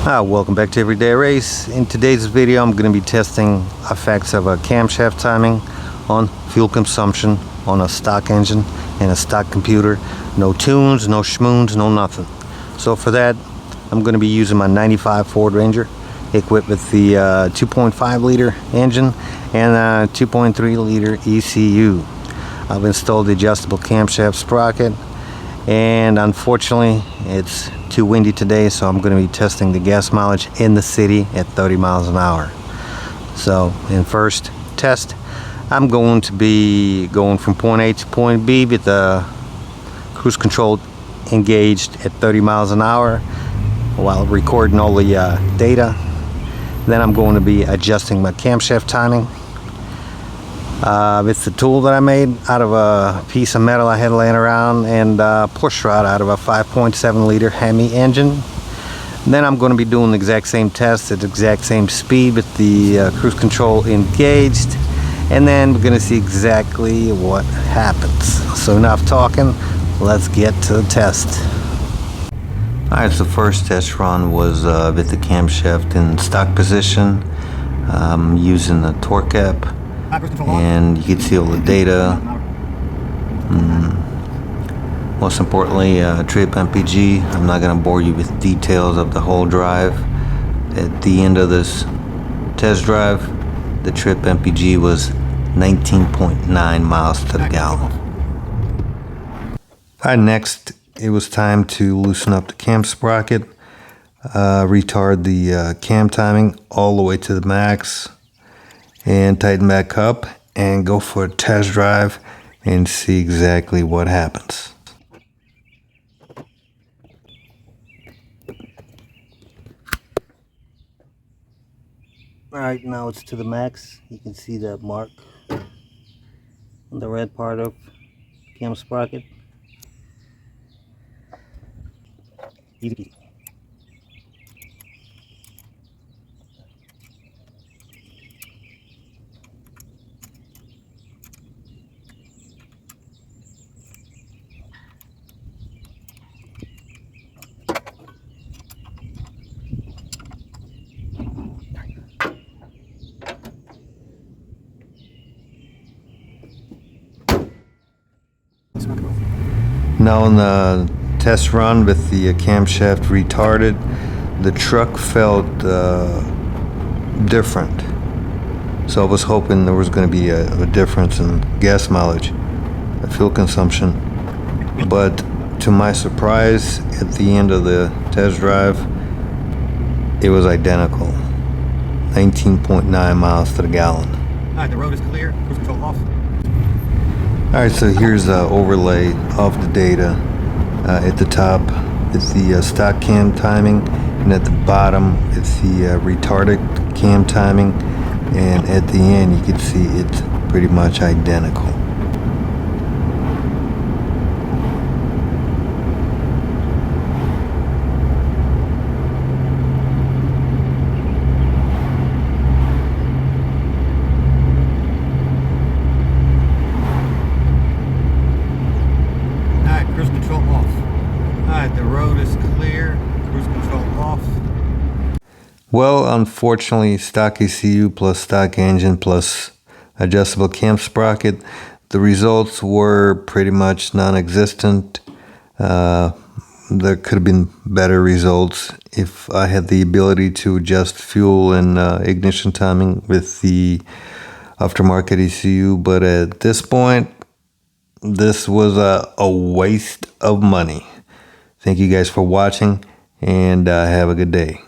Welcome back to Everyday Race. In today's video I'm going to be testing effects of a camshaft timing on fuel consumption on a stock engine and a stock computer. No tunes, no schmoons, no nothing. So for that I'm going to be using my 95 Ford Ranger equipped with the 2.5 liter engine and a 2.3 liter ECU. I've installed the adjustable camshaft sprocket, and unfortunately it's too windy today, so I'm going to be testing the gas mileage in the city at 30 miles an hour. So in first test I'm going to be going from point A to point B with the cruise control engaged at 30 miles an hour while recording all the data. Then I'm going to be adjusting my camshaft timing. It's the tool that I made out of a piece of metal I had laying around and a push rod out of a 5.7 liter Hemi engine. Then I'm going to be doing the exact same test at the exact same speed with the cruise control engaged, and then we're going to see exactly what happens. So enough talking, let's get to the test. Alright, so the first test run was with the camshaft in stock position, using the torque app. And you can see all the data. Most importantly, trip MPG. I'm not going to bore you with details of the whole drive. At the end of this test drive, the trip MPG was 19.9 miles to the gallon. Alright, next it was time to loosen up the cam sprocket, retard the cam timing all the way to the max, and tighten back up and go for a test drive and see exactly what happens. Alright, now it's to the max. You can see that mark on the red part of cam sprocket. Easy peasy. Now in the test run with the camshaft retarded, the truck felt different. So I was hoping there was going to be a difference in gas mileage, fuel consumption. But to my surprise, at the end of the test drive, it was identical. 19.9 miles to the gallon. Alright, the road is clear. Cruise control off. Alright, so here's an overlay of the data. At the top it's the stock cam timing, and at the bottom it's the retarded cam timing, and at the end you can see it's pretty much identical. Alright, the road is clear. Cruise control off. Well, unfortunately, stock ECU plus stock engine plus adjustable cam sprocket, the results were pretty much non-existent. There could have been better results if I had the ability to adjust fuel and ignition timing with the aftermarket ECU, but at this point, this was a waste of money. Thank you guys for watching, and have a good day.